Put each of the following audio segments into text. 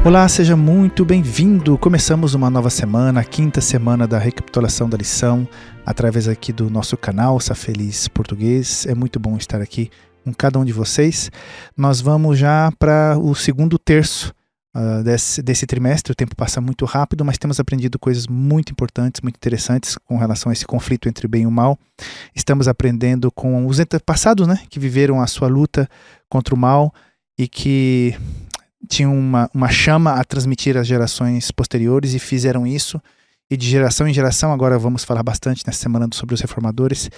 Olá, seja muito bem-vindo. Começamos uma nova semana, a quinta semana da recapitulação da lição, através aqui do nosso canal Sa Feliz Português. É muito bom estar aqui com cada um de vocês. Nós vamos já para o segundo terço desse trimestre. O tempo passa muito rápido, mas temos aprendido coisas muito importantes, muito interessantes com relação a esse conflito entre o bem e o mal. Estamos aprendendo com os antepassados, né, que viveram a sua luta contra o mal e que tinham uma chama a transmitir às gerações posteriores e fizeram isso. E de geração em geração, agora vamos falar bastante nessa semana sobre os reformadores,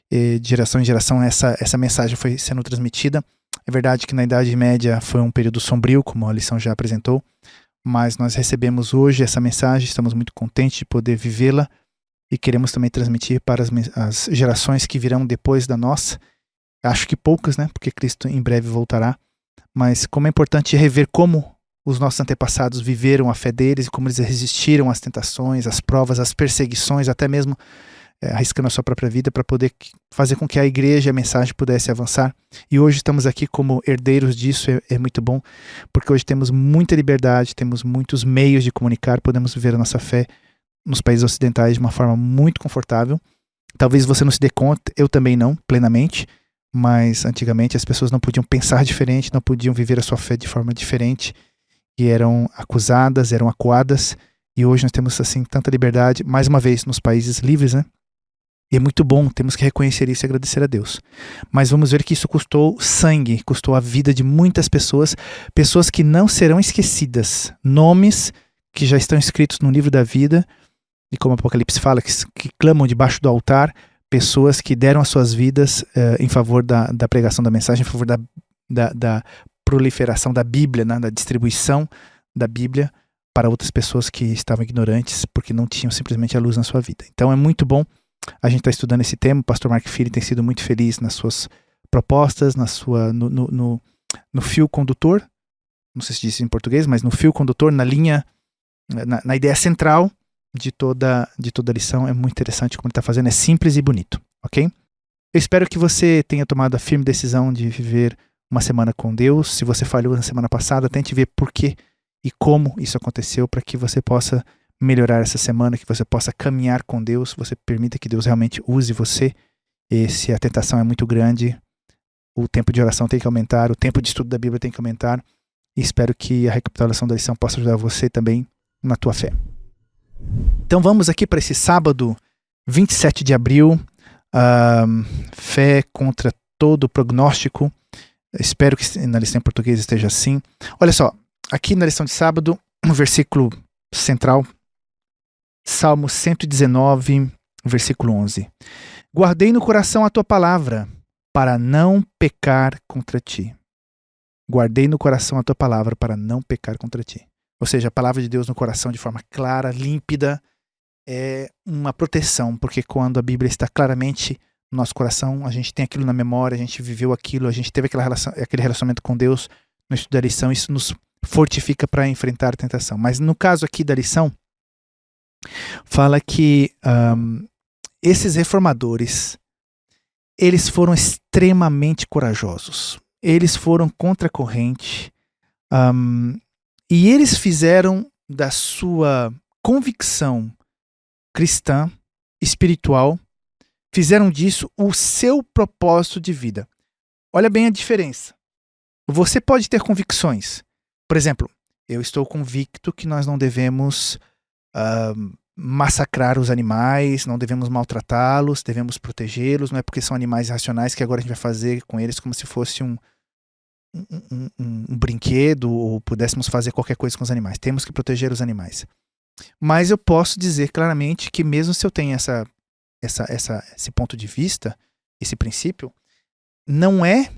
de geração em geração essa mensagem foi sendo transmitida. É verdade que na Idade Média foi um período sombrio, como a lição já apresentou, mas nós recebemos hoje essa mensagem, estamos muito contentes de poder vivê-la e queremos também transmitir para as gerações que virão depois da nossa. Acho que poucas, né? Porque Cristo em breve voltará. Mas como é importante rever como os nossos antepassados viveram a fé deles e como eles resistiram às tentações, às provas, às perseguições, até mesmo arriscando a sua própria vida para poder fazer com que a igreja e a mensagem pudesse avançar. E hoje estamos aqui como herdeiros disso, é muito bom, porque hoje temos muita liberdade, temos muitos meios de comunicar, podemos viver a nossa fé nos países ocidentais de uma forma muito confortável. Talvez você não se dê conta, eu também não, plenamente, mas antigamente as pessoas não podiam pensar diferente, não podiam viver a sua fé de forma diferente e eram acusadas, eram acuadas, e hoje nós temos assim tanta liberdade, mais uma vez nos países livres, né? E é muito bom, temos que reconhecer isso e agradecer a Deus. Mas vamos ver que isso custou sangue, custou a vida de muitas pessoas, pessoas que não serão esquecidas, nomes que já estão escritos no livro da vida, e como o Apocalipse fala, que clamam debaixo do altar, pessoas que deram as suas vidas em favor da pregação da mensagem, em favor da proliferação da Bíblia, né, da distribuição da Bíblia para outras pessoas que estavam ignorantes, porque não tinham simplesmente a luz na sua vida. Então é muito bom a gente estar estudando esse tema. O pastor Mark Filho tem sido muito feliz nas suas propostas, no fio condutor, não sei se diz em português, mas no fio condutor, na linha, na ideia central de toda a lição. É muito interessante como ele está fazendo, é simples e bonito, ok? Eu espero que você tenha tomado a firme decisão de viver uma semana com Deus. Se você falhou na semana passada, tente ver por que e como isso aconteceu, para que você possa melhorar essa semana, que você possa caminhar com Deus, você permita que Deus realmente use você. E se a tentação é muito grande, o tempo de oração tem que aumentar, o tempo de estudo da Bíblia tem que aumentar, e espero que a recapitulação da lição possa ajudar você também na tua fé. Então vamos aqui para esse sábado, 27 de abril, fé contra todo prognóstico. Espero que na lição em português esteja assim. Olha só, aqui na lição de sábado, no versículo central, Salmo 119, versículo 11. Guardei no coração a tua palavra, para não pecar contra ti. Guardei no coração a tua palavra, para não pecar contra ti. Ou seja, a palavra de Deus no coração de forma clara, límpida, é uma proteção, porque quando a Bíblia está claramente no nosso coração, a gente tem aquilo na memória, a gente viveu aquilo, a gente teve aquele relacionamento com Deus no estudo da lição, isso nos fortifica para enfrentar a tentação. Mas no caso aqui da lição, fala que esses reformadores, eles foram extremamente corajosos, eles foram contra a corrente, e eles fizeram da sua convicção cristã, espiritual, fizeram disso o seu propósito de vida. Olha bem a diferença. Você pode ter convicções. Por exemplo, eu estou convicto que nós não devemos massacrar os animais, não devemos maltratá-los, devemos protegê-los. Não é porque são animais irracionais que agora a gente vai fazer com eles como se fosse um brinquedo, ou pudéssemos fazer qualquer coisa com os animais. Temos que proteger os animais. Mas eu posso dizer claramente que mesmo se eu tenho esse ponto de vista, esse princípio, não é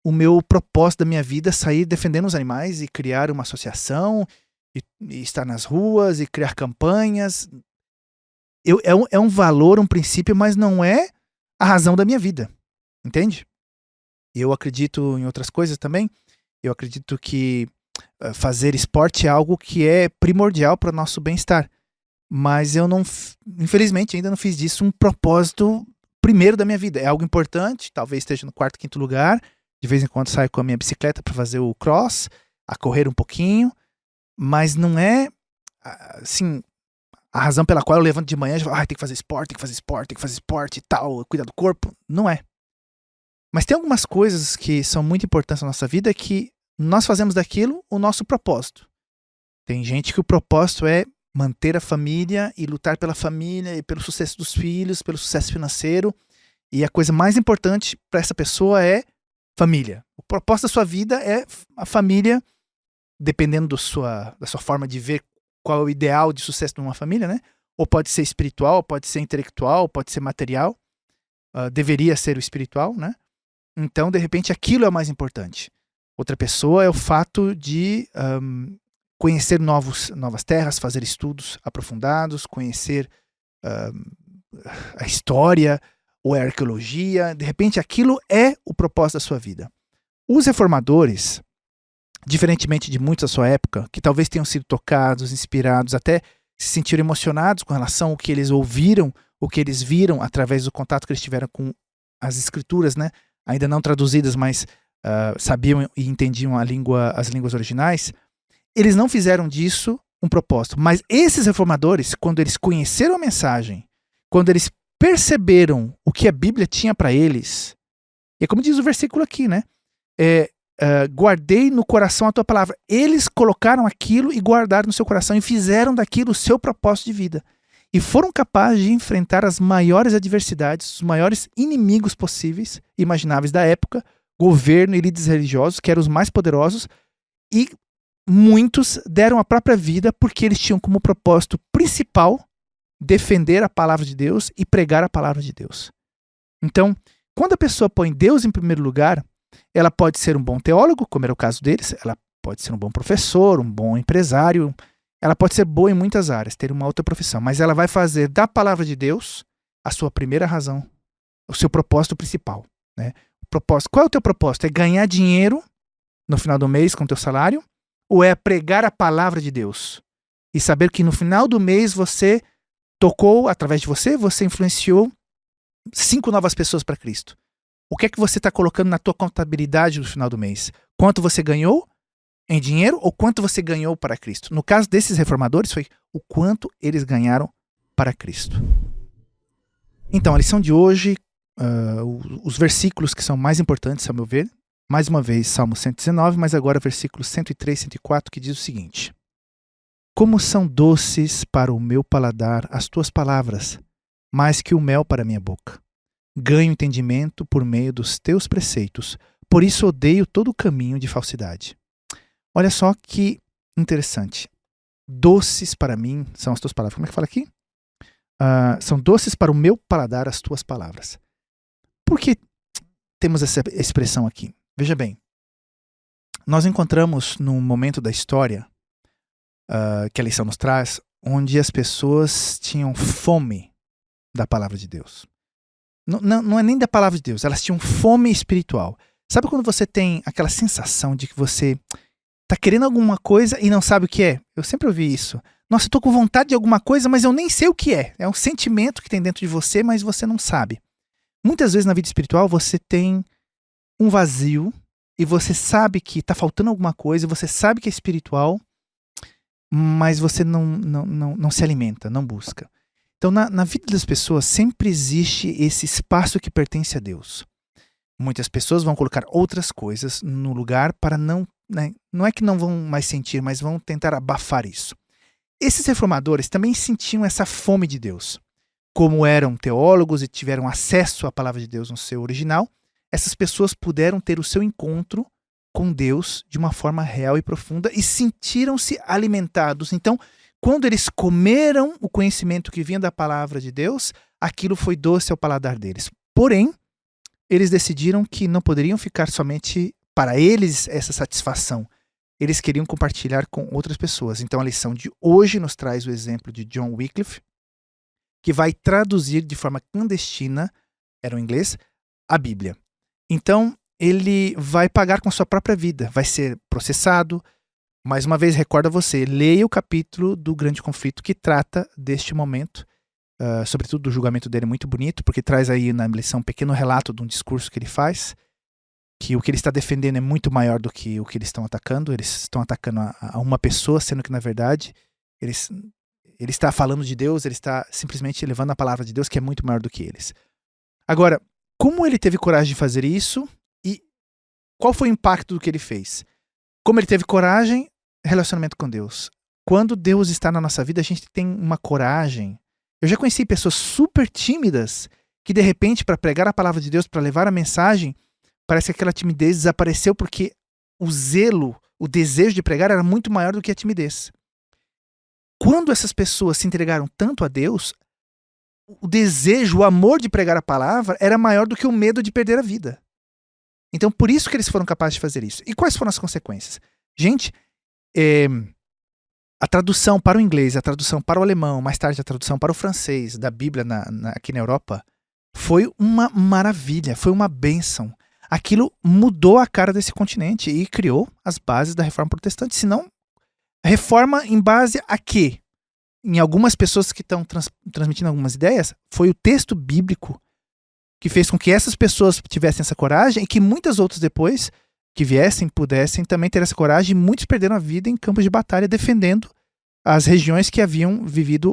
o meu propósito da minha vida sair defendendo os animais e criar uma associação e estar nas ruas e criar campanhas. É um valor, um princípio, mas não é a razão da minha vida. Entende? Eu acredito em outras coisas também. Eu acredito que fazer esporte é algo que é primordial para o nosso bem-estar. Mas eu não, infelizmente, ainda não fiz disso um propósito primeiro da minha vida. É algo importante, talvez esteja no quarto, quinto lugar. De vez em quando saio com a minha bicicleta para fazer o cross, a correr um pouquinho. mas não é, assim, a razão pela qual eu levanto de manhã e falo, tem que fazer esporte, tem que fazer esporte, tem que fazer esporte e tal, cuidar do corpo. Não é. Mas tem algumas coisas que são muito importantes na nossa vida que nós fazemos daquilo o nosso propósito. Tem gente que o propósito é manter a família e lutar pela família e pelo sucesso dos filhos, pelo sucesso financeiro. E a coisa mais importante para essa pessoa é família. O propósito da sua vida é a família, dependendo da sua forma de ver qual é o ideal de sucesso de uma família, né? Ou pode ser espiritual, pode ser intelectual, pode ser material. Deveria ser o espiritual, né? Então, de repente, aquilo é o mais importante. Outra pessoa é o fato de conhecer novas terras, fazer estudos aprofundados, conhecer a história ou a arqueologia. De repente, aquilo é o propósito da sua vida. Os reformadores, diferentemente de muitos da sua época, que talvez tenham sido tocados, inspirados, até se sentiram emocionados com relação ao que eles ouviram, o que eles viram através do contato que eles tiveram com as escrituras, né? Ainda não traduzidas, mas sabiam e entendiam as línguas originais, eles não fizeram disso um propósito. Mas esses reformadores, quando eles conheceram a mensagem, quando eles perceberam o que a Bíblia tinha para eles, e é como diz o versículo aqui, né? Guardei no coração a tua palavra. Eles colocaram aquilo e guardaram no seu coração e fizeram daquilo o seu propósito de vida. E foram capazes de enfrentar as maiores adversidades, os maiores inimigos possíveis, imagináveis da época, governo e líderes religiosos, que eram os mais poderosos, e muitos deram a própria vida porque eles tinham como propósito principal defender a palavra de Deus e pregar a palavra de Deus. Então, quando a pessoa põe Deus em primeiro lugar, ela pode ser um bom teólogo, como era o caso deles, ela pode ser um bom professor, um bom empresário, ela pode ser boa em muitas áreas, ter uma outra profissão, mas ela vai fazer da palavra de Deus a sua primeira razão, o seu propósito principal, né? Qual é o teu propósito? É ganhar dinheiro no final do mês com o teu salário? Ou é pregar a palavra de Deus? E saber que no final do mês você tocou, através de você influenciou 5 novas pessoas para Cristo. O que é que você está colocando na tua contabilidade no final do mês? Quanto você ganhou em dinheiro ou quanto você ganhou para Cristo? No caso desses reformadores foi o quanto eles ganharam para Cristo. Então, a lição de hoje, os versículos que são mais importantes, a meu ver, mais uma vez, Salmo 119, mas agora versículos 103 e 104, que diz o seguinte: Como são doces para o meu paladar as tuas palavras, mais que o mel para a minha boca. Ganho entendimento por meio dos teus preceitos, por isso odeio todo o caminho de falsidade. Olha só que interessante. Doces para mim são as tuas palavras. Como é que fala aqui? São doces para o meu paladar as tuas palavras. Por que temos essa expressão aqui? Veja bem, nós encontramos num momento da história que a lição nos traz, onde as pessoas tinham fome da palavra de Deus. Não é nem da palavra de Deus, elas tinham fome espiritual. Sabe quando você tem aquela sensação de que você está querendo alguma coisa e não sabe o que é? Eu sempre ouvi isso. Nossa, eu estou com vontade de alguma coisa, mas eu nem sei o que é. É um sentimento que tem dentro de você, mas você não sabe. Muitas vezes na vida espiritual você tem um vazio e você sabe que está faltando alguma coisa, você sabe que é espiritual, mas você não se alimenta, não busca. Então, na vida das pessoas sempre existe esse espaço que pertence a Deus. Muitas pessoas vão colocar outras coisas no lugar para não é que não vão mais sentir, mas vão tentar abafar isso. Esses reformadores também sentiam essa fome de Deus. Como eram teólogos e tiveram acesso à palavra de Deus no seu original, essas pessoas puderam ter o seu encontro com Deus de uma forma real e profunda e sentiram-se alimentados. Então, quando eles comeram o conhecimento que vinha da palavra de Deus, aquilo foi doce ao paladar deles. Porém, eles decidiram que não poderiam ficar somente para eles essa satisfação. Eles queriam compartilhar com outras pessoas. Então a lição de hoje nos traz o exemplo de John Wycliffe, que vai traduzir de forma clandestina, era o inglês, a Bíblia. Então ele vai pagar com a sua própria vida, vai ser processado. Mais uma vez, recorda você, leia o capítulo do Grande Conflito que trata deste momento, sobretudo do julgamento dele, muito bonito, porque traz aí na lição um pequeno relato de um discurso que ele faz. que o que ele está defendendo é muito maior do que o que eles estão atacando. Eles estão atacando a uma pessoa, sendo que, na verdade, ele está falando de Deus, ele está simplesmente levando a palavra de Deus, que é muito maior do que eles. Agora, como ele teve coragem de fazer isso e qual foi o impacto do que ele fez? Como ele teve coragem, relacionamento com Deus. Quando Deus está na nossa vida, a gente tem uma coragem. Eu já conheci pessoas super tímidas que, de repente, para pregar a palavra de Deus, para levar a mensagem, parece que aquela timidez desapareceu porque o zelo, o desejo de pregar era muito maior do que a timidez. Quando essas pessoas se entregaram tanto a Deus, o desejo, o amor de pregar a palavra era maior do que o medo de perder a vida. Então, por isso que eles foram capazes de fazer isso. E quais foram as consequências? Gente, a tradução para o inglês, a tradução para o alemão, mais tarde a tradução para o francês da Bíblia aqui na Europa, foi uma maravilha, foi uma bênção. Aquilo mudou a cara desse continente e criou as bases da reforma protestante. Senão, reforma em base a quê? Em algumas pessoas que estão transmitindo algumas ideias, foi o texto bíblico que fez com que essas pessoas tivessem essa coragem e que muitas outras depois que viessem pudessem também ter essa coragem. E muitos perderam a vida em campos de batalha defendendo as regiões que haviam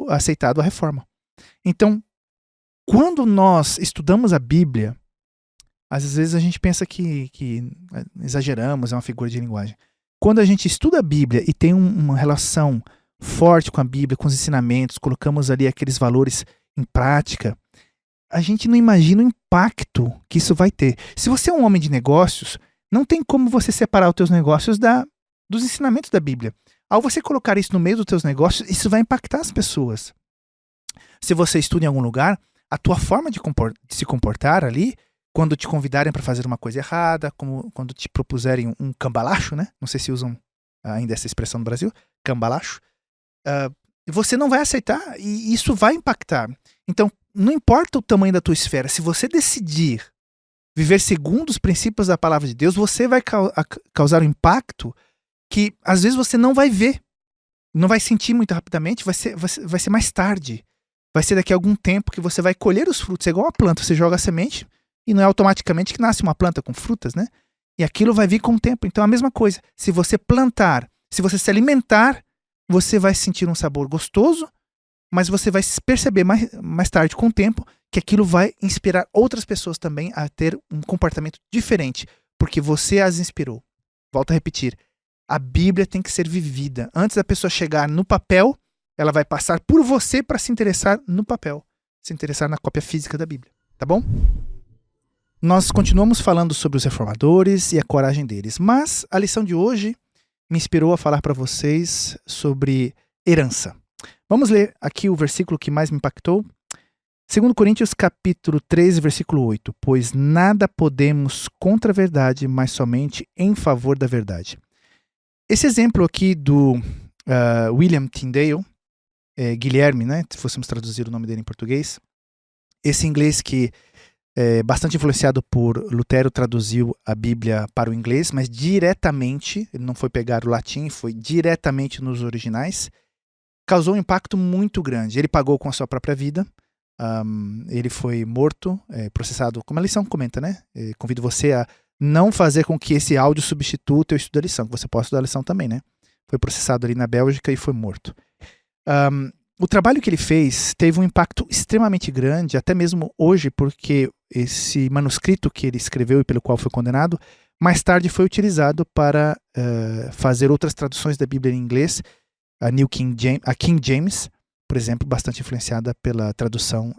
aceitado a reforma. Então, quando nós estudamos a Bíblia, às vezes a gente pensa que exageramos, é uma figura de linguagem. Quando a gente estuda a Bíblia e tem uma relação forte com a Bíblia, com os ensinamentos, colocamos ali aqueles valores em prática, a gente não imagina o impacto que isso vai ter. Se você é um homem de negócios, não tem como você separar os teus negócios dos ensinamentos da Bíblia. Ao você colocar isso no meio dos teus negócios, isso vai impactar as pessoas. Se você estuda em algum lugar, a tua forma de se comportar ali, quando te convidarem para fazer uma coisa errada, como quando te propuserem um cambalacho, né? Não sei se usam ainda essa expressão no Brasil, cambalacho. Você não vai aceitar e isso vai impactar. Então, não importa o tamanho da tua esfera, se você decidir viver segundo os princípios da palavra de Deus, você vai causar um impacto que às vezes você não vai ver, não vai sentir muito rapidamente, vai ser mais tarde. Vai ser daqui a algum tempo que você vai colher os frutos. É igual a planta, você joga a semente e não é automaticamente que nasce uma planta com frutas, né? E aquilo vai vir com o tempo. Então, a mesma coisa. Se você plantar, se você se alimentar, você vai sentir um sabor gostoso, mas você vai perceber mais tarde, com o tempo, que aquilo vai inspirar outras pessoas também a ter um comportamento diferente, porque você as inspirou. Volto a repetir. A Bíblia tem que ser vivida. Antes da pessoa chegar no papel, ela vai passar por você para se interessar no papel, se interessar na cópia física da Bíblia. Tá bom? Nós continuamos falando sobre os reformadores e a coragem deles, mas a lição de hoje me inspirou a falar para vocês sobre herança. Vamos ler aqui o versículo que mais me impactou. 2 Coríntios capítulo 13, versículo 8. Pois nada podemos contra a verdade, mas somente em favor da verdade. Esse exemplo aqui do William Tyndale, Guilherme, né, se fôssemos traduzir o nome dele em português, esse inglês que bastante influenciado por Lutero, traduziu a Bíblia para o inglês, mas diretamente, ele não foi pegar o latim, foi diretamente nos originais, causou um impacto muito grande. Ele pagou com a sua própria vida, ele foi morto, processado, como a lição comenta, né? Convido você a não fazer com que esse áudio substitua o teu estudo da lição, que você possa estudar a lição também, né? Foi processado ali na Bélgica e foi morto. O trabalho que ele fez teve um impacto extremamente grande, até mesmo hoje, porque esse manuscrito que ele escreveu e pelo qual foi condenado, mais tarde foi utilizado para fazer outras traduções da Bíblia em inglês, a King James, por exemplo, bastante influenciada pela tradução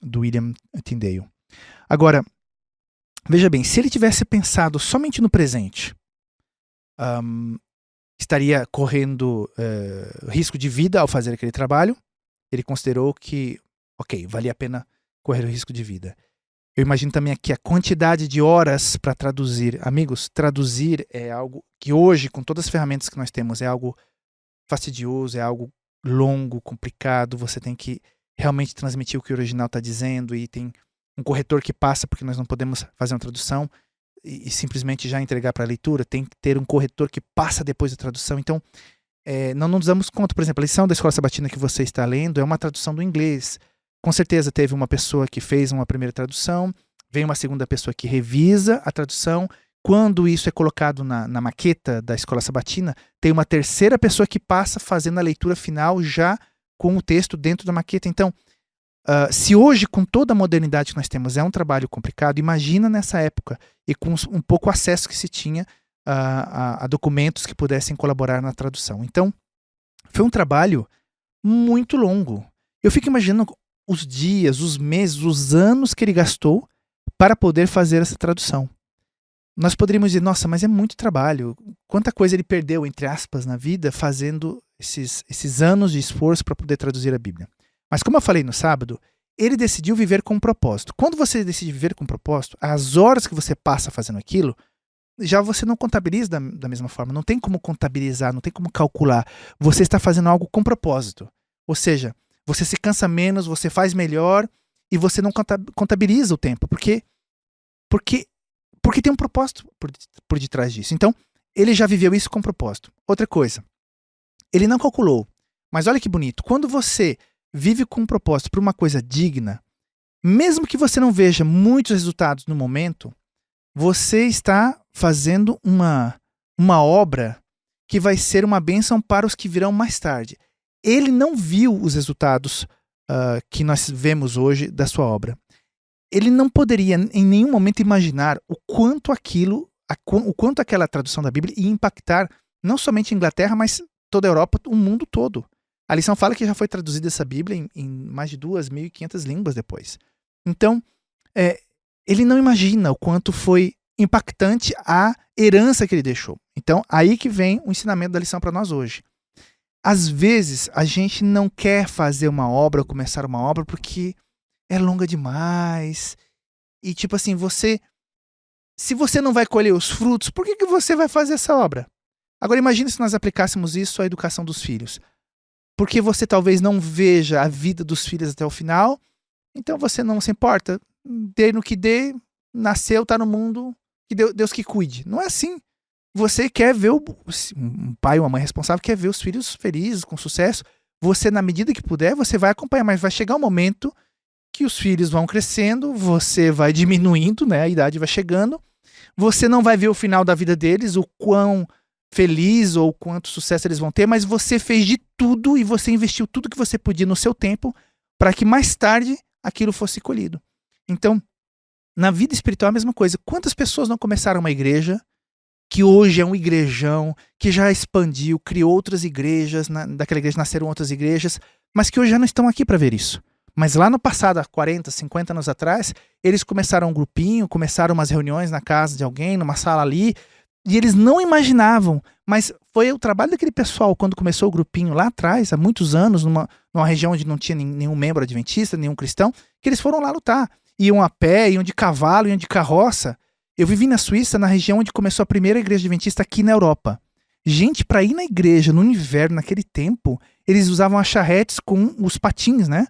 do William Tyndale. Agora, veja bem, se ele tivesse pensado somente no presente, estaria correndo risco de vida ao fazer aquele trabalho. Ele considerou que, valia a pena correr o risco de vida. Eu imagino também aqui a quantidade de horas para traduzir. Amigos, traduzir é algo que hoje, com todas as ferramentas que nós temos, é algo fastidioso, é algo longo, complicado. Você tem que realmente transmitir o que o original está dizendo e tem um corretor que passa, porque nós não podemos fazer uma tradução e simplesmente já entregar para a leitura. Tem que ter um corretor que passa depois da tradução. Então, não nos damos conta. Por exemplo, a lição da Escola Sabatina que você está lendo é uma tradução do inglês. Com certeza teve uma pessoa que fez uma primeira tradução, vem uma segunda pessoa que revisa a tradução, Quando isso é colocado na maqueta da escola sabatina, tem uma terceira pessoa que passa fazendo a leitura final já com o texto dentro da maqueta. Então, se hoje, com toda a modernidade que nós temos, é um trabalho complicado, imagina nessa época e com um pouco acesso que se tinha a documentos que pudessem colaborar na tradução. Então, foi um trabalho muito longo. Eu fico imaginando os dias, os meses, os anos que ele gastou para poder fazer essa tradução. Nós poderíamos dizer, nossa, mas é muito trabalho. Quanta coisa ele perdeu, entre aspas, na vida, fazendo esses anos de esforço para poder traduzir a Bíblia. Mas como eu falei no sábado, ele decidiu viver com um propósito. Quando você decide viver com um propósito, as horas que você passa fazendo aquilo, já você não contabiliza da mesma forma. Não tem como contabilizar, não tem como calcular. Você está fazendo algo com propósito. Ou seja, você se cansa menos, você faz melhor e você não contabiliza o tempo. Porque tem um propósito por detrás disso. Então, ele já viveu isso com propósito. Outra coisa, ele não calculou. Mas olha que bonito. Quando você vive com um propósito por uma coisa digna, mesmo que você não veja muitos resultados no momento, você está fazendo uma obra que vai ser uma bênção para os que virão mais tarde. Ele não viu os resultados que nós vemos hoje da sua obra. Ele não poderia em nenhum momento imaginar o quanto aquela tradução da Bíblia ia impactar não somente a Inglaterra, mas toda a Europa, o mundo todo. A lição fala que já foi traduzida essa Bíblia em mais de 2.500 línguas depois. Então, ele não imagina o quanto foi impactante a herança que ele deixou. Então, aí que vem o ensinamento da lição para nós hoje. Às vezes, a gente não quer fazer uma obra ou começar uma obra porque é longa demais. E tipo assim, se você não vai colher os frutos, por que você vai fazer essa obra? Agora imagine se nós aplicássemos isso à educação dos filhos. Porque você talvez não veja a vida dos filhos até o final, então você não se importa. Dê no que dê, nasceu, está no mundo, que Deus que cuide. Não é assim. Você quer ver um pai ou uma mãe responsável quer ver os filhos felizes, com sucesso. Você, na medida que puder, você vai acompanhar, mas vai chegar um momento que os filhos vão crescendo, você vai diminuindo, né? A idade vai chegando, você não vai ver o final da vida deles, o quão feliz ou quanto sucesso eles vão ter, mas você fez de tudo e você investiu tudo que você podia no seu tempo para que mais tarde aquilo fosse colhido. Então, na vida espiritual é a mesma coisa. Quantas pessoas não começaram uma igreja que hoje é um igrejão, que já expandiu, criou outras igrejas, daquela igreja nasceram outras igrejas, mas que hoje já não estão aqui para ver isso. Mas lá no passado, há 40, 50 anos atrás, eles começaram um grupinho, começaram umas reuniões na casa de alguém, numa sala ali, e eles não imaginavam, mas foi o trabalho daquele pessoal quando começou o grupinho lá atrás, há muitos anos, numa região onde não tinha nenhum membro adventista, nenhum cristão, que eles foram lá lutar. Iam a pé, iam de cavalo, iam de carroça. Eu vivi na Suíça, na região onde começou a primeira igreja adventista aqui na Europa. Gente, para ir na igreja no inverno, naquele tempo, eles usavam as charretes com os patins, né?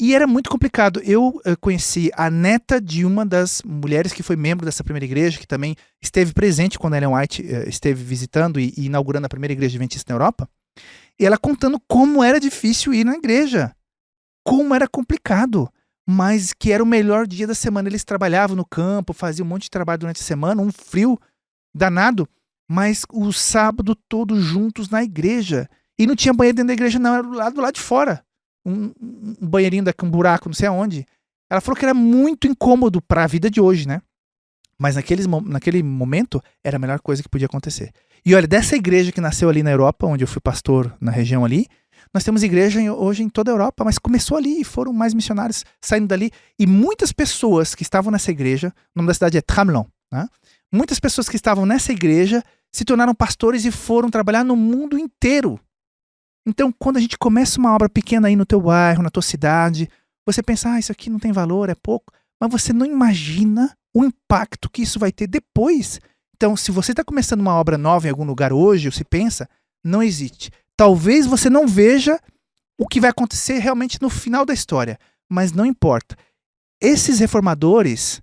E era muito complicado. Eu conheci a neta de uma das mulheres que foi membro dessa primeira igreja, que também esteve presente quando Ellen White esteve visitando e inaugurando a primeira igreja adventista na Europa. E ela contando como era difícil ir na igreja. Como era complicado. Mas que era o melhor dia da semana. Eles trabalhavam no campo, faziam um monte de trabalho durante a semana, um frio danado, mas o sábado todo juntos na igreja. E não tinha banheiro dentro da igreja não, era do lado de fora. Um banheirinho daqui, um buraco, não sei aonde. Ela falou que era muito incômodo para a vida de hoje, né? Mas naquele momento era a melhor coisa que podia acontecer. E olha, dessa igreja que nasceu ali na Europa, onde eu fui pastor na região ali, nós temos igreja hoje em toda a Europa, mas começou ali e foram mais missionários saindo dali. E muitas pessoas que estavam nessa igreja, o nome da cidade é Tramelon, né? Muitas pessoas que estavam nessa igreja se tornaram pastores e foram trabalhar no mundo inteiro. Então, quando a gente começa uma obra pequena aí no teu bairro, na tua cidade, você pensa, isso aqui não tem valor, é pouco, mas você não imagina o impacto que isso vai ter depois. Então, se você está começando uma obra nova em algum lugar hoje, ou se pensa, não existe. Talvez você não veja o que vai acontecer realmente no final da história, mas não importa. Esses reformadores,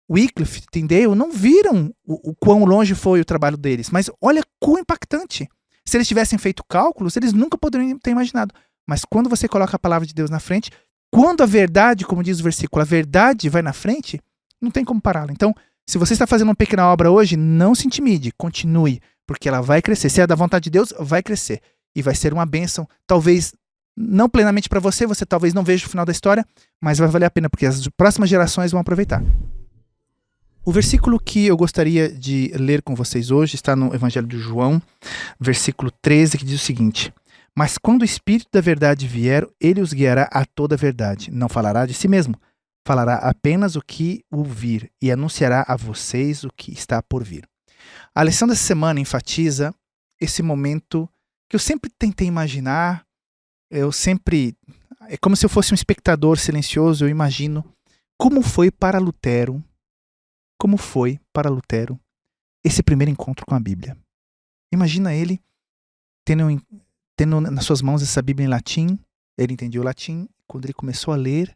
Wycliffe, Tyndale, não viram o quão longe foi o trabalho deles, mas olha quão impactante. Se eles tivessem feito cálculos, eles nunca poderiam ter imaginado. Mas quando você coloca a palavra de Deus na frente, quando a verdade, como diz o versículo, a verdade vai na frente, não tem como pará-la. Então, Se você está fazendo uma pequena obra hoje, não se intimide, continue, porque ela vai crescer. Se é da vontade de Deus, vai crescer. E vai ser uma bênção, talvez não plenamente para você, você talvez não veja o final da história, mas vai valer a pena, porque as próximas gerações vão aproveitar. O versículo que eu gostaria de ler com vocês hoje está no Evangelho de João, versículo 13, que diz o seguinte: mas quando o Espírito da verdade vier, ele os guiará a toda a verdade. Não falará de si mesmo, falará apenas o que ouvir e anunciará a vocês o que está por vir. A lição dessa semana enfatiza esse momento que eu sempre tentei imaginar. É como se eu fosse um espectador silencioso, eu imagino como foi para Lutero esse primeiro encontro com a Bíblia. Imagina ele tendo nas suas mãos essa Bíblia em latim. Ele entendia o latim. Quando ele começou a ler,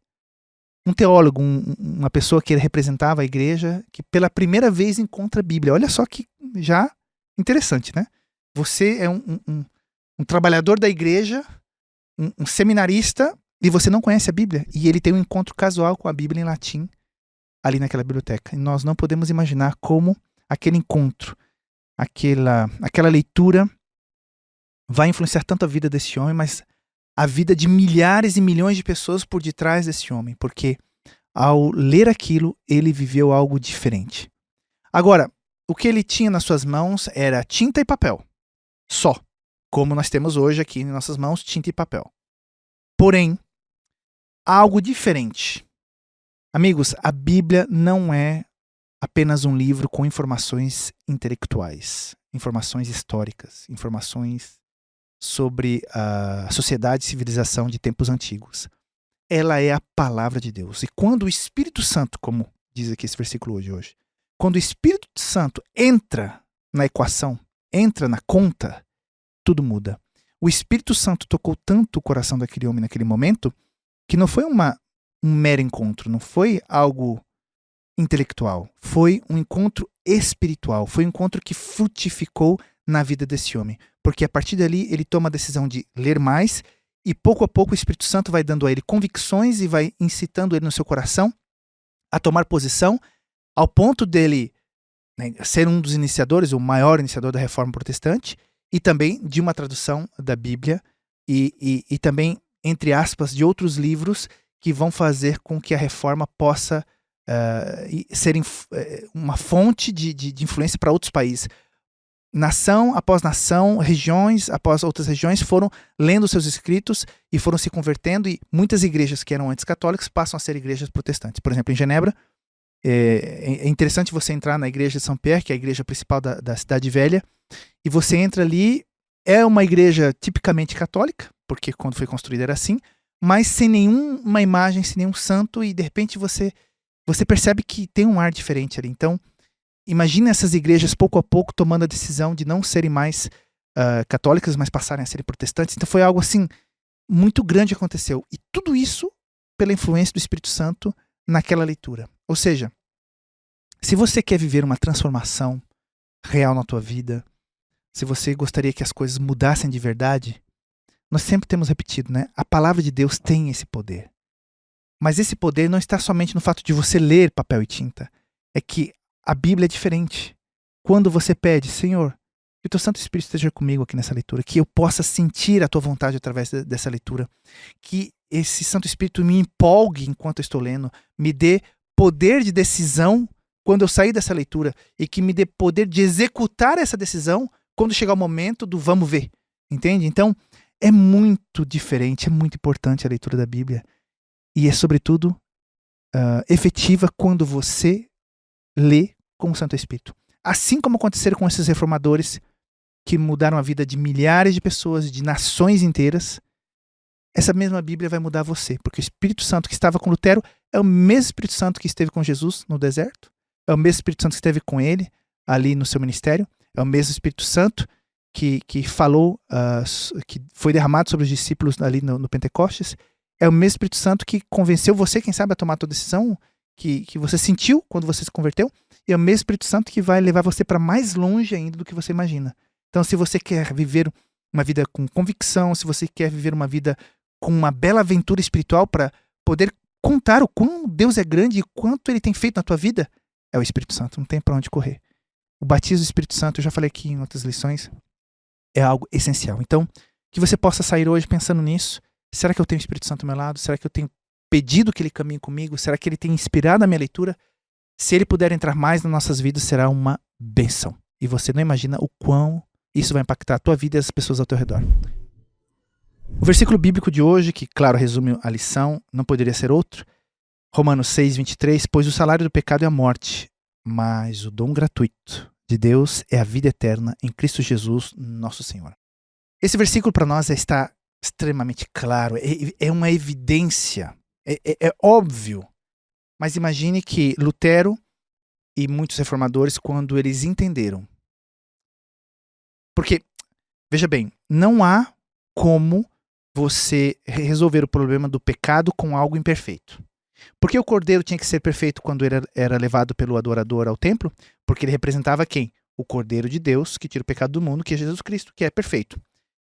um teólogo, uma pessoa que representava a igreja, que pela primeira vez encontra a Bíblia. Olha só que já interessante, né? Você é um trabalhador da igreja, um seminarista, e você não conhece a Bíblia. E ele tem um encontro casual com a Bíblia em latim ali naquela biblioteca. E nós não podemos imaginar como aquele encontro, aquela leitura vai influenciar tanto a vida desse homem, mas a vida de milhares e milhões de pessoas por detrás desse homem, porque ao ler aquilo, ele viveu algo diferente. Agora, o que ele tinha nas suas mãos era tinta e papel. Só. Como nós temos hoje aqui em nossas mãos, tinta e papel. Porém, algo diferente. Amigos, a Bíblia não é apenas um livro com informações intelectuais, informações históricas, informações sobre a sociedade e civilização de tempos antigos. Ela é a palavra de Deus. E quando o Espírito Santo, como diz aqui esse versículo de hoje, quando o Espírito Santo entra na equação, entra na conta, tudo muda. O Espírito Santo tocou tanto o coração daquele homem naquele momento, que não foi um mero encontro, não foi algo intelectual, foi um encontro espiritual, foi um encontro que frutificou na vida desse homem, porque a partir dali ele toma a decisão de ler mais e pouco a pouco o Espírito Santo vai dando a ele convicções e vai incitando ele no seu coração a tomar posição, ao ponto dele, né, ser um dos iniciadores, o maior iniciador da Reforma Protestante, e também de uma tradução da Bíblia e também, entre aspas, de outros livros que vão fazer com que a Reforma possa ser uma fonte de influência para outros países. Nação após nação, regiões após outras regiões foram lendo seus escritos e foram se convertendo, e muitas igrejas que eram antes católicas passam a ser igrejas protestantes. Por exemplo, em Genebra, é interessante você entrar na igreja de Saint-Pierre, que é a igreja principal da Cidade Velha, e você entra ali, é uma igreja tipicamente católica, porque quando foi construída era assim, mas sem nenhuma imagem, sem nenhum santo, e de repente você percebe que tem um ar diferente ali. Então, imagina essas igrejas pouco a pouco tomando a decisão de não serem mais católicas, mas passarem a serem protestantes. Então foi algo assim, muito grande que aconteceu. E tudo isso pela influência do Espírito Santo naquela leitura. Ou seja, se você quer viver uma transformação real na tua vida, se você gostaria que as coisas mudassem de verdade, nós sempre temos repetido, né? A palavra de Deus tem esse poder. Mas esse poder não está somente no fato de você ler papel e tinta. É que a Bíblia é diferente. Quando você pede, Senhor, que o teu Santo Espírito esteja comigo aqui nessa leitura, que eu possa sentir a tua vontade através dessa leitura, que esse Santo Espírito me empolgue enquanto eu estou lendo, me dê poder de decisão quando eu sair dessa leitura e que me dê poder de executar essa decisão quando chegar o momento do vamos ver. Entende? Então, é muito diferente, é muito importante a leitura da Bíblia. E é, sobretudo, efetiva quando você lê com o Santo Espírito. Assim como aconteceram com esses reformadores que mudaram a vida de milhares de pessoas, de nações inteiras, essa mesma Bíblia vai mudar você. Porque o Espírito Santo que estava com Lutero é o mesmo Espírito Santo que esteve com Jesus no deserto, é o mesmo Espírito Santo que esteve com ele ali no seu ministério, é o mesmo Espírito Santo que falou, que foi derramado sobre os discípulos ali no Pentecostes, é o mesmo Espírito Santo que convenceu você, quem sabe, a tomar a tua decisão, que você sentiu quando você se converteu, e é o mesmo Espírito Santo que vai levar você para mais longe ainda do que você imagina. Então, se você quer viver uma vida com convicção, se você quer viver uma vida com uma bela aventura espiritual para poder contar o quão Deus é grande e quanto Ele tem feito na tua vida, é o Espírito Santo, não tem para onde correr. O batismo do Espírito Santo, eu já falei aqui em outras lições, é algo essencial. Então, que você possa sair hoje pensando nisso. Será que eu tenho o Espírito Santo ao meu lado? Será que eu tenho pedido que ele caminhe comigo? Será que ele tem inspirado a minha leitura? Se ele puder entrar mais nas nossas vidas, será uma bênção. E você não imagina o quão isso vai impactar a tua vida e as pessoas ao teu redor. O versículo bíblico de hoje, que claro resume a lição, não poderia ser outro. Romanos 6:23, pois o salário do pecado é a morte, mas o dom gratuito de Deus é a vida eterna em Cristo Jesus, nosso Senhor. Esse versículo para nós está extremamente claro, é uma evidência, é óbvio. Mas imagine que Lutero e muitos reformadores, quando eles entenderam. Porque, veja bem, não há como você resolver o problema do pecado com algo imperfeito. Por que o cordeiro tinha que ser perfeito quando ele era levado pelo adorador ao templo? Porque ele representava quem? O Cordeiro de Deus, que tira o pecado do mundo, que é Jesus Cristo, que é perfeito.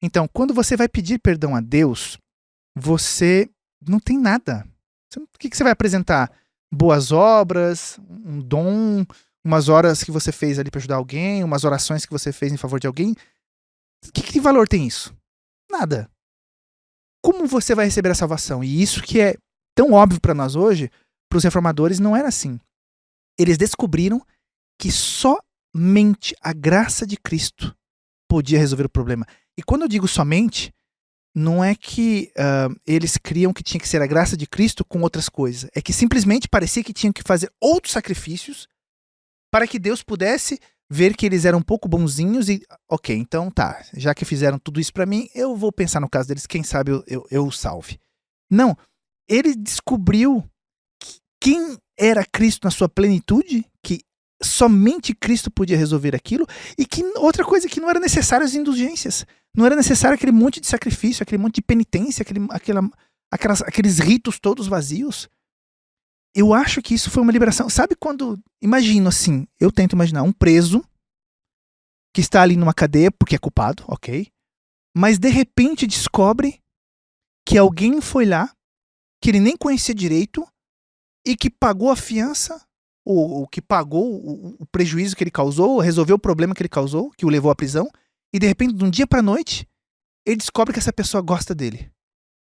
Então, quando você vai pedir perdão a Deus, você não tem nada. O que você vai apresentar? Boas obras, um dom, umas horas que você fez ali para ajudar alguém, umas orações que você fez em favor de alguém. Que valor tem isso? Nada. Como você vai receber a salvação? E isso que é tão óbvio para nós hoje, para os reformadores não era assim. Eles descobriram que somente a graça de Cristo podia resolver o problema. E quando eu digo somente, não é que eles criam que tinha que ser a graça de Cristo com outras coisas. É que simplesmente parecia que tinham que fazer outros sacrifícios para que Deus pudesse ver que eles eram um pouco bonzinhos e, ok, então tá, já que fizeram tudo isso para mim, eu vou pensar no caso deles, quem sabe eu o salve. Não, ele descobriu quem era Cristo na sua plenitude, que somente Cristo podia resolver aquilo, e que outra coisa, que não era necessário as indulgências, não era necessário aquele monte de sacrifício, aquele monte de penitência, aqueles ritos todos vazios. Eu acho que isso foi uma liberação. Sabe quando, imagino assim, eu tento imaginar um preso que está ali numa cadeia porque é culpado, ok, mas de repente descobre que alguém foi lá, que ele nem conhecia direito, e que pagou a fiança, ou que pagou o prejuízo que ele causou, resolveu o problema que ele causou, que o levou à prisão, e de repente, de um dia para a noite, ele descobre que essa pessoa gosta dele.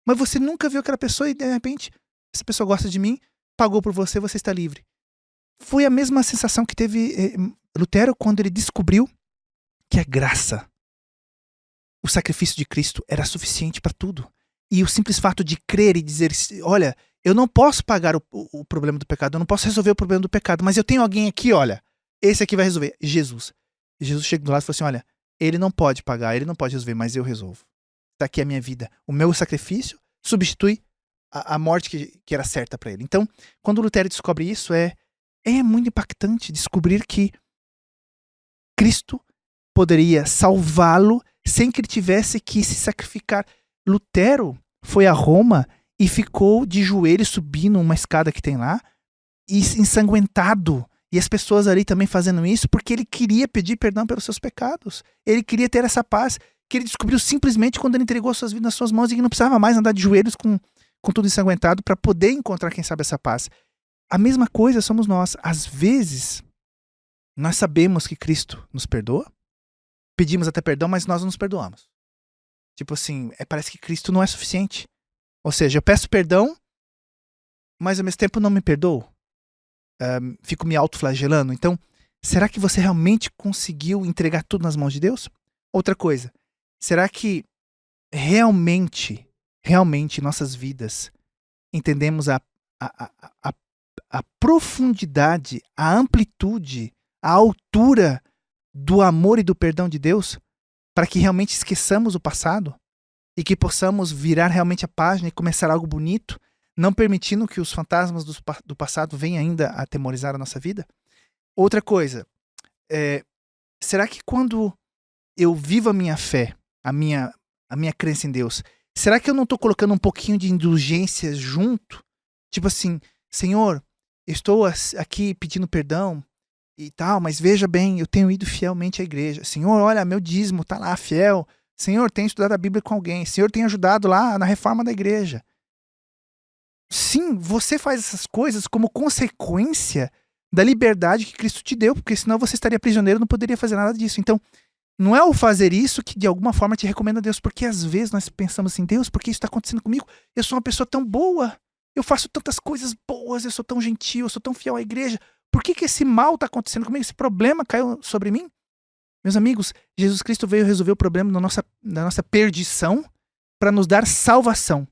Mas você nunca viu aquela pessoa e de repente, essa pessoa gosta de mim, pagou por você, você está livre. Foi a mesma sensação que teve Lutero quando ele descobriu que a graça, o sacrifício de Cristo era suficiente para tudo. E o simples fato de crer e dizer, olha, eu não posso pagar o problema do pecado, eu não posso resolver o problema do pecado, mas eu tenho alguém aqui, olha, esse aqui vai resolver, Jesus. E Jesus chega do lado e fala assim, olha, ele não pode pagar, ele não pode resolver, mas eu resolvo. Está aqui a minha vida. O meu sacrifício substitui a morte que era certa para ele. Então, quando Lutero descobre isso, é muito impactante descobrir que Cristo poderia salvá-lo sem que ele tivesse que se sacrificar. Lutero foi a Roma e ficou de joelhos subindo uma escada que tem lá, e ensanguentado. E as pessoas ali também fazendo isso porque ele queria pedir perdão pelos seus pecados. Ele queria ter essa paz que ele descobriu simplesmente quando ele entregou suas vidas nas suas mãos e que não precisava mais andar de joelhos com tudo ensanguentado para poder encontrar, quem sabe, essa paz. A mesma coisa somos nós. Às vezes, nós sabemos que Cristo nos perdoa, pedimos até perdão, mas nós não nos perdoamos. Tipo assim, parece que Cristo não é suficiente. Ou seja, eu peço perdão, mas ao mesmo tempo não me perdoo. Fico me autoflagelando. Então, será que você realmente conseguiu entregar tudo nas mãos de Deus? Outra coisa, será que realmente em nossas vidas entendemos a profundidade, a amplitude, a altura do amor e do perdão de Deus, para que realmente esqueçamos o passado e que possamos virar realmente a página e começar algo bonito, não permitindo que os fantasmas do passado venham ainda a atemorizar a nossa vida? Outra coisa, será que quando eu vivo a minha fé, a minha crença em Deus, será que eu não estou colocando um pouquinho de indulgência junto? Tipo assim, Senhor, eu estou aqui pedindo perdão e tal, mas veja bem, eu tenho ido fielmente à igreja. Senhor, olha, meu dízimo está lá, fiel. Senhor, tenho estudado a Bíblia com alguém. Senhor, tenho ajudado lá na reforma da igreja. Sim, você faz essas coisas como consequência da liberdade que Cristo te deu, porque senão você estaria prisioneiro e não poderia fazer nada disso. Então, não é o fazer isso que de alguma forma te recomenda Deus, porque às vezes nós pensamos assim, Deus, por que isso está acontecendo comigo? Eu sou uma pessoa tão boa, eu faço tantas coisas boas, eu sou tão gentil, eu sou tão fiel à igreja, por que esse mal está acontecendo comigo? Esse problema caiu sobre mim? Meus amigos, Jesus Cristo veio resolver o problema da nossa perdição para nos dar salvação.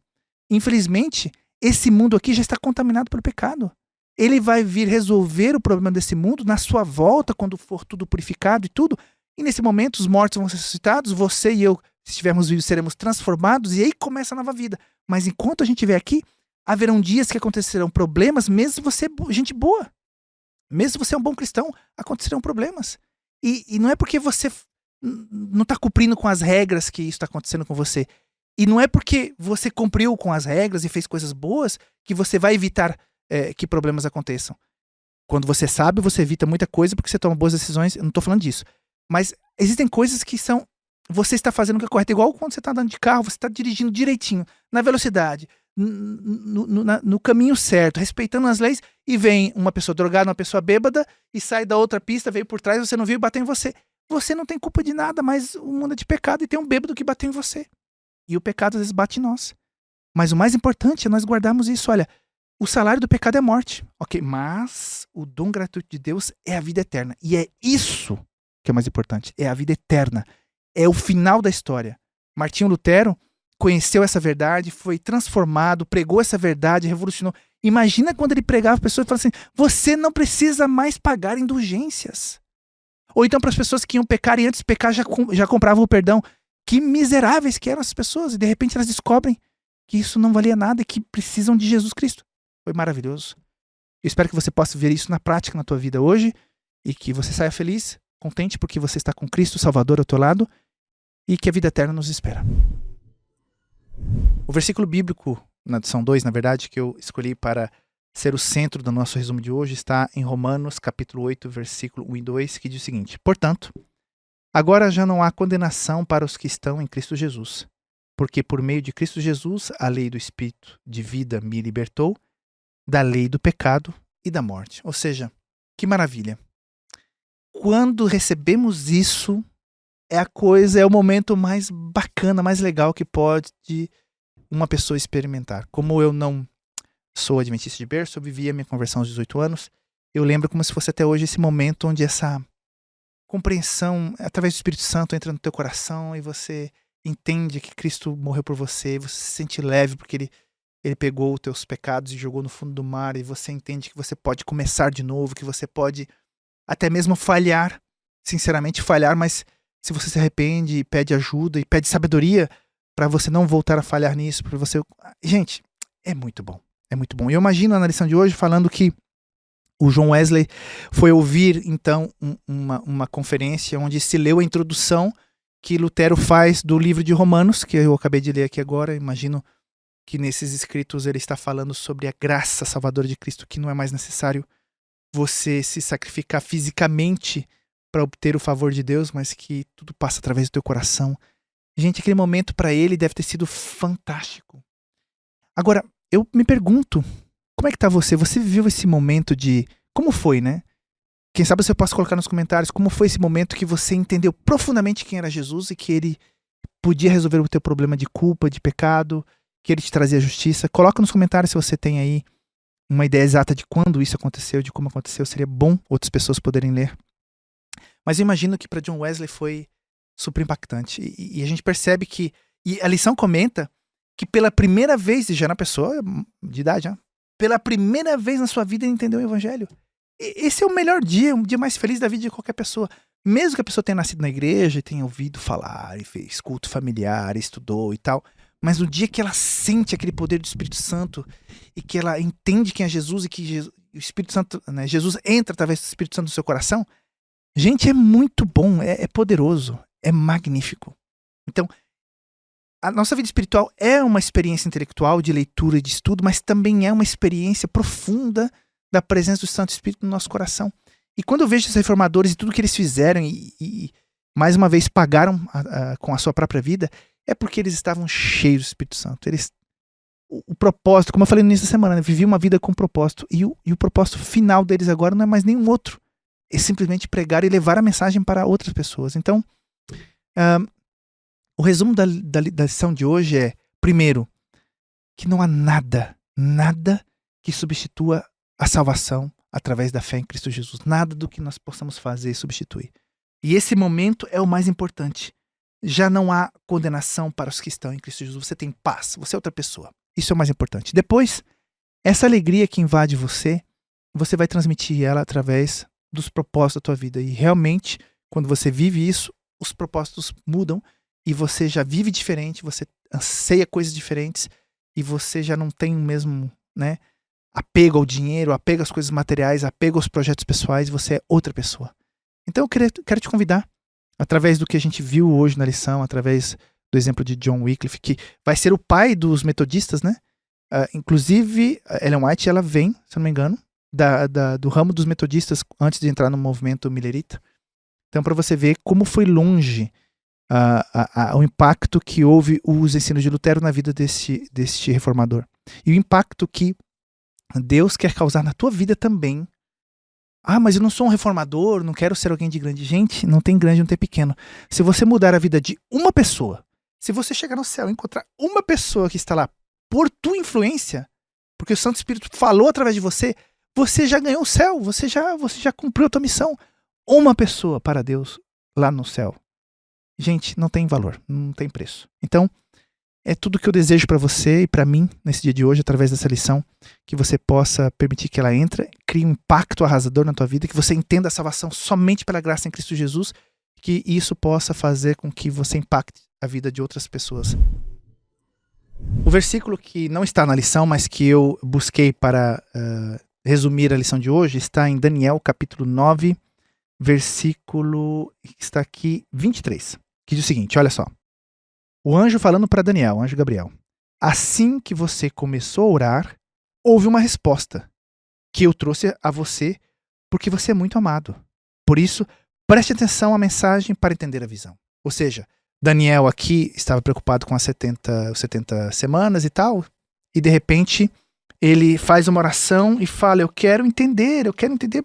Infelizmente, esse mundo aqui já está contaminado pelo pecado. Ele vai vir resolver o problema desse mundo na sua volta, quando for tudo purificado e tudo. E nesse momento os mortos vão ser ressuscitados, você e eu, se estivermos vivos, seremos transformados e aí começa a nova vida. Mas enquanto a gente estiver aqui, haverão dias que acontecerão problemas, mesmo se você é gente boa. Mesmo se você é um bom cristão, acontecerão problemas. E não é porque você não está cumprindo com as regras que isso está acontecendo com você. E não é porque você cumpriu com as regras e fez coisas boas que você vai evitar que problemas aconteçam. Quando você sabe, você evita muita coisa porque você toma boas decisões. Eu não estou falando disso. Mas existem coisas que são... Você está fazendo o que é correto. Igual quando você está andando de carro, você está dirigindo direitinho, na velocidade, no caminho certo, respeitando as leis, e vem uma pessoa drogada, uma pessoa bêbada, e sai da outra pista, veio por trás, você não viu e bateu em você. Você não tem culpa de nada, mas o mundo é de pecado e tem um bêbado que bateu em você. E o pecado às vezes bate em nós. Mas o mais importante é nós guardarmos isso. Olha, o salário do pecado é morte. Ok, mas o dom gratuito de Deus é a vida eterna. E é isso que é mais importante. É a vida eterna. É o final da história. Martinho Lutero conheceu essa verdade, foi transformado, pregou essa verdade, revolucionou. Imagina quando ele pregava para pessoas e falava assim, você não precisa mais pagar indulgências. Ou então para as pessoas que iam pecar e antes de pecar já compravam o perdão. Que miseráveis que eram essas pessoas. E de repente elas descobrem que isso não valia nada e que precisam de Jesus Cristo. Foi maravilhoso. Eu espero que você possa ver isso na prática na tua vida hoje e que você saia feliz, contente porque você está com Cristo Salvador ao teu lado e que a vida eterna nos espera. O versículo bíblico, na edição 2, na verdade, que eu escolhi para ser o centro do nosso resumo de hoje, está em Romanos, capítulo 8, versículo 1 e 2, que diz o seguinte: portanto, agora já não há condenação para os que estão em Cristo Jesus, porque por meio de Cristo Jesus, a lei do Espírito de vida me libertou da lei do pecado e da morte. Ou seja, que maravilha. Quando recebemos isso, é o momento mais bacana, mais legal que pode uma pessoa experimentar. Como eu não sou adventista de berço, eu vivi a minha conversão aos 18 anos, eu lembro como se fosse até hoje esse momento onde essa compreensão, através do Espírito Santo, entra no teu coração e você entende que Cristo morreu por você, você se sente leve porque ele pegou os teus pecados e jogou no fundo do mar, e você entende que você pode começar de novo, que você pode até mesmo falhar, sinceramente falhar, mas se você se arrepende e pede ajuda e pede sabedoria para você não voltar a falhar nisso, para você... Gente, é muito bom, é muito bom. E eu imagino na lição de hoje falando que o John Wesley foi ouvir, então, uma conferência onde se leu a introdução que Lutero faz do livro de Romanos, que eu acabei de ler aqui agora. Imagino que nesses escritos ele está falando sobre a graça salvadora de Cristo, que não é mais necessário você se sacrificar fisicamente para obter o favor de Deus, mas que tudo passa através do teu coração. Gente, aquele momento para ele deve ter sido fantástico. Agora, eu me pergunto, como é que tá você? Você viveu esse momento de... Como foi, né? Quem sabe você possa colocar nos comentários como foi esse momento que você entendeu profundamente quem era Jesus e que ele podia resolver o teu problema de culpa, de pecado, que ele te trazia justiça. Coloca nos comentários se você tem aí uma ideia exata de quando isso aconteceu, de como aconteceu. Seria bom outras pessoas poderem ler. Mas eu imagino que para John Wesley foi super impactante. E a gente percebe que... E a lição comenta que pela primeira vez, e já na pessoa de idade, né? Pela primeira vez na sua vida ele entendeu o evangelho. Esse é o melhor dia, um dia mais feliz da vida de qualquer pessoa. Mesmo que a pessoa tenha nascido na igreja e tenha ouvido falar, e fez culto familiar, estudou e tal. Mas no dia que ela sente aquele poder do Espírito Santo e que ela entende quem é Jesus e que o Espírito Santo, né, Jesus entra através do Espírito Santo no seu coração, gente, é muito bom, é poderoso, é magnífico. Então, a nossa vida espiritual é uma experiência intelectual de leitura e de estudo, mas também é uma experiência profunda da presença do Santo Espírito no nosso coração. E quando eu vejo esses reformadores e tudo que eles fizeram e mais uma vez pagaram com a sua própria vida, é porque eles estavam cheios do Espírito Santo. o propósito, como eu falei no início da semana, né? Vivi uma vida com propósito. E o propósito final deles agora não é mais nenhum outro. É simplesmente pregar e levar a mensagem para outras pessoas. Então, o resumo da lição de hoje é, primeiro, que não há nada que substitua a salvação através da fé em Cristo Jesus. Nada do que nós possamos fazer substitui. E esse momento é o mais importante. Já não há condenação para os que estão em Cristo Jesus. Você tem paz, você é outra pessoa. Isso é o mais importante. Depois, essa alegria que invade você vai transmitir ela através dos propósitos da tua vida. E realmente, quando você vive isso, os propósitos mudam e você já vive diferente, você anseia coisas diferentes e você já não tem o mesmo, né, apego ao dinheiro, apego às coisas materiais, apego aos projetos pessoais, você é outra pessoa. Então eu quero te convidar, através do que a gente viu hoje na lição, através do exemplo de John Wycliffe, que vai ser o pai dos metodistas, né? Inclusive, Ellen White, ela vem, se eu não me engano, do ramo dos metodistas antes de entrar no movimento millerita. Então, para você ver como foi longe o impacto que houve os ensinos de Lutero na vida deste reformador. E o impacto que Deus quer causar na tua vida também. Mas eu não sou um reformador, não quero ser alguém de grande. Gente, não tem grande, não tem pequeno. Se você mudar a vida de uma pessoa, se você chegar no céu e encontrar uma pessoa que está lá por tua influência, porque o Santo Espírito falou através de você, você já ganhou o céu, você já cumpriu a tua missão. Uma pessoa para Deus lá no céu. Gente, não tem valor, não tem preço. Então, é tudo que eu desejo para você e para mim nesse dia de hoje, através dessa lição, que você possa permitir que ela entre, crie um impacto arrasador na tua vida, que você entenda a salvação somente pela graça em Cristo Jesus, que isso possa fazer com que você impacte a vida de outras pessoas. O versículo que não está na lição, mas que eu busquei para resumir a lição de hoje, está em Daniel capítulo 9, versículo que está aqui 23, que diz o seguinte, olha só. O anjo falando para Daniel, o anjo Gabriel. Assim que você começou a orar, houve uma resposta que eu trouxe a você porque você é muito amado. Por isso, preste atenção à mensagem para entender a visão. Ou seja, Daniel aqui estava preocupado com as 70 semanas e tal, e de repente ele faz uma oração e fala, eu quero entender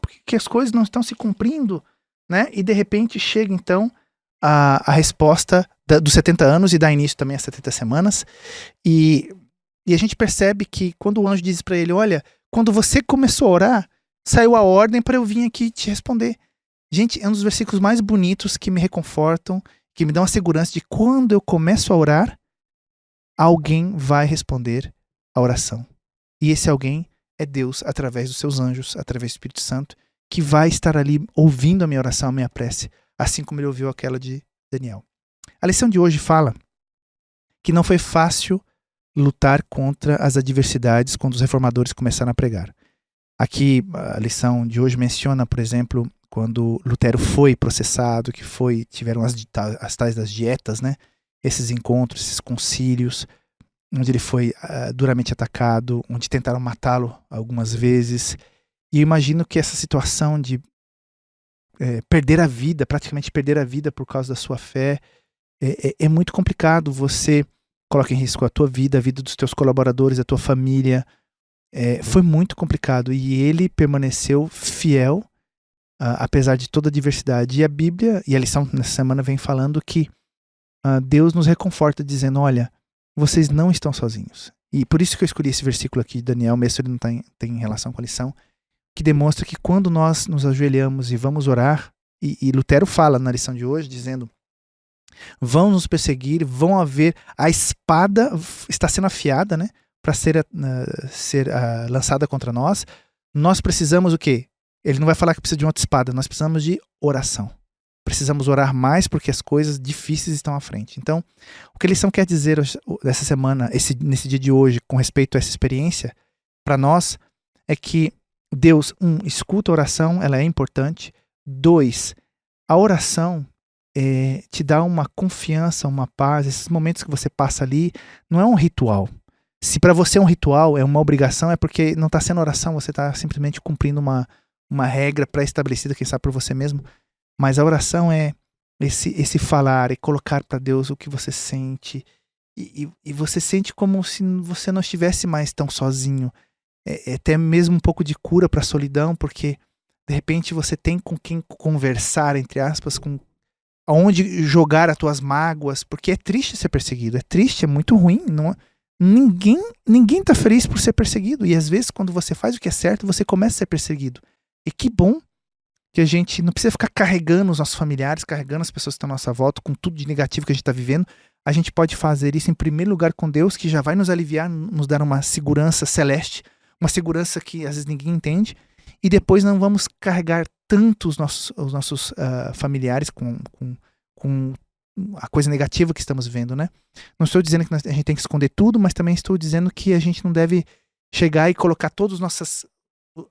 porque as coisas não estão se cumprindo, né? E de repente chega então a resposta dos 70 anos e dá início também às 70 semanas. E a gente percebe que quando o anjo diz para ele, olha, quando você começou a orar, saiu a ordem para eu vir aqui te responder. Gente, é um dos versículos mais bonitos que me reconfortam, que me dão a segurança de quando eu começo a orar, alguém vai responder a oração. E esse alguém é Deus, através dos seus anjos, através do Espírito Santo, que vai estar ali ouvindo a minha oração, a minha prece, assim como ele ouviu aquela de Daniel. A lição de hoje fala que não foi fácil lutar contra as adversidades quando os reformadores começaram a pregar. Aqui a lição de hoje menciona, por exemplo, quando Lutero foi processado, tiveram as tais das dietas, né? Esses encontros, esses concílios, onde ele foi duramente atacado, onde tentaram matá-lo algumas vezes. E eu imagino que essa situação de praticamente perder a vida por causa da sua fé, é muito complicado. Você coloca em risco a tua vida, a vida dos teus colaboradores, a tua família. Foi muito complicado e ele permaneceu fiel, apesar de toda a adversidade. E a Bíblia, e a lição nessa semana vem falando que Deus nos reconforta dizendo, olha, vocês não estão sozinhos. E por isso que eu escolhi esse versículo aqui de Daniel, mesmo se ele não tem relação com a lição, que demonstra que quando nós nos ajoelhamos e vamos orar, e Lutero fala na lição de hoje, dizendo, vão nos perseguir, vão haver, a espada está sendo afiada, né, para ser lançada contra nós. Nós precisamos o quê? Ele não vai falar que precisa de uma outra espada, nós precisamos de oração. Precisamos orar mais porque as coisas difíceis estão à frente. Então, o que a lição quer dizer essa semana, nesse dia de hoje, com respeito a essa experiência, para nós, é que Deus, escuta a oração, ela é importante. 2, a oração te dá uma confiança, uma paz. Esses momentos que você passa ali, não é um ritual. Se para você é um ritual, é uma obrigação, é porque não está sendo oração, você está simplesmente cumprindo uma regra pré-estabelecida, quem sabe por você mesmo. Mas a oração é esse falar e colocar para Deus o que você sente e você sente como se você não estivesse mais tão sozinho. É até mesmo um pouco de cura para a solidão, porque de repente você tem com quem conversar, entre aspas, com aonde jogar as tuas mágoas, porque é triste ser perseguido, é triste, é muito ruim, não, ninguém tá feliz por ser perseguido, e às vezes quando você faz o que é certo, você começa a ser perseguido. E que bom que a gente não precisa ficar carregando os nossos familiares, carregando as pessoas que estão à nossa volta, com tudo de negativo que a gente está vivendo. A gente pode fazer isso em primeiro lugar com Deus, que já vai nos aliviar, nos dar uma segurança celeste, uma segurança que às vezes ninguém entende, e depois não vamos carregar tanto os nossos familiares com a coisa negativa que estamos vivendo, né? Não estou dizendo que a gente tem que esconder tudo, mas também estou dizendo que a gente não deve chegar e colocar todas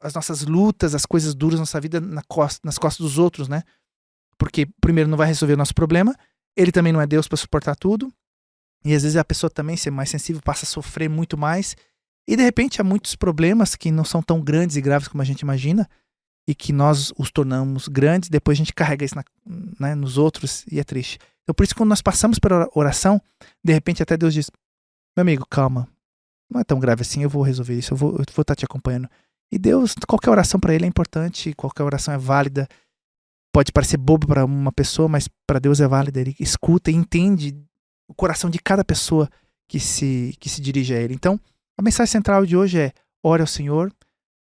as nossas lutas, as coisas duras da nossa vida nas costas dos outros, né? Porque primeiro não vai resolver o nosso problema, ele também não é Deus para suportar tudo, e às vezes a pessoa também, ser mais sensível, passa a sofrer muito mais, e de repente há muitos problemas que não são tão grandes e graves como a gente imagina, e que nós os tornamos grandes, depois a gente carrega isso nos outros, e é triste. Então por isso quando nós passamos pela oração, de repente até Deus diz, meu amigo, calma, não é tão grave assim, eu vou resolver isso, eu vou estar te acompanhando. E Deus, qualquer oração para ele é importante, qualquer oração é válida, pode parecer bobo para uma pessoa, mas para Deus é válida, ele escuta e entende o coração de cada pessoa que se dirige a ele. Então, a mensagem central de hoje é, ore ao Senhor,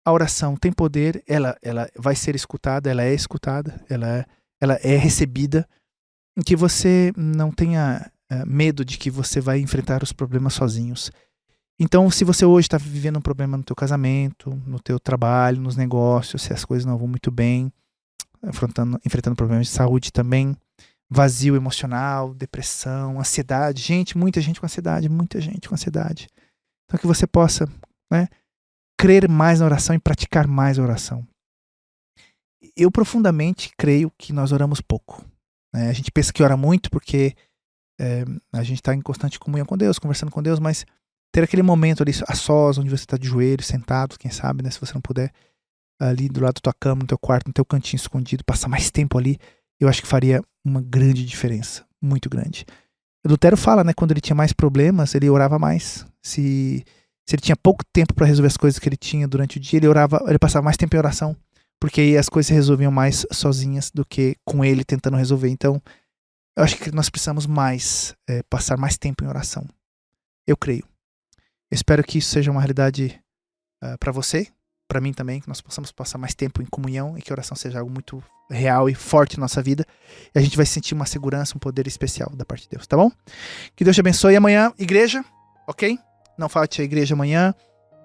a oração tem poder, ela vai ser escutada, ela é recebida, em que você não tenha medo de que você vai enfrentar os problemas sozinhos. Então, se você hoje está vivendo um problema no teu casamento, no teu trabalho, nos negócios, se as coisas não vão muito bem, enfrentando problemas de saúde também, vazio emocional, depressão, ansiedade, muita gente com ansiedade. Então, que você possa, né, crer mais na oração e praticar mais a oração. Eu profundamente creio que nós oramos pouco. Né? A gente pensa que ora muito porque a gente está em constante comunhão com Deus, conversando com Deus, mas ter aquele momento ali a sós, onde você está de joelho, sentado, quem sabe, né? Se você não puder, ali do lado da tua cama, no teu quarto, no teu cantinho escondido, passar mais tempo ali, eu acho que faria uma grande diferença, muito grande. O Lutero fala, né, quando ele tinha mais problemas, ele orava mais. Se ele tinha pouco tempo para resolver as coisas que ele tinha durante o dia, ele passava mais tempo em oração, porque aí as coisas se resolviam mais sozinhas do que com ele tentando resolver. Então, eu acho que nós precisamos passar mais tempo em oração. Eu creio. Eu espero que isso seja uma realidade para você, para mim também, que nós possamos passar mais tempo em comunhão e que a oração seja algo muito real e forte na nossa vida. E a gente vai sentir uma segurança, um poder especial da parte de Deus, tá bom? Que Deus te abençoe. E amanhã, igreja, ok? Não falte a igreja amanhã.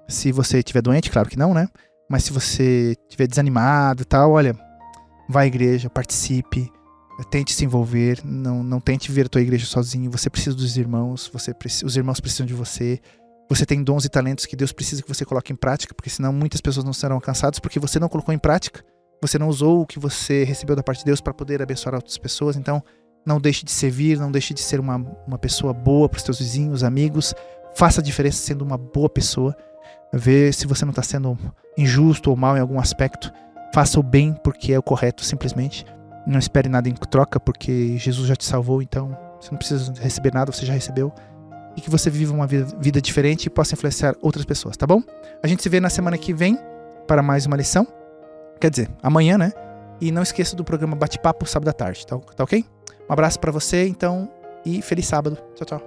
Se você estiver doente, claro que não, né? Mas se você estiver desanimado e tal, olha, vá à igreja, participe, tente se envolver, não tente ver a tua igreja sozinho. Você precisa dos irmãos, os irmãos precisam de você. Você tem dons e talentos que Deus precisa que você coloque em prática, porque senão muitas pessoas não serão alcançadas porque você não colocou em prática. Você não usou o que você recebeu da parte de Deus para poder abençoar outras pessoas. Então, não deixe de servir, não deixe de ser uma pessoa boa para os teus vizinhos, amigos. Faça a diferença sendo uma boa pessoa. Vê se você não está sendo injusto ou mal em algum aspecto. Faça o bem porque é o correto, simplesmente. Não espere nada em troca, porque Jesus já te salvou, então você não precisa receber nada, você já recebeu. E que você viva uma vida diferente e possa influenciar outras pessoas, tá bom? A gente se vê na semana que vem para mais uma lição. Quer dizer, amanhã, né? E não esqueça do programa Bate-Papo, sábado à tarde, tá ok? Um abraço para você, então, e feliz sábado. Tchau, tchau.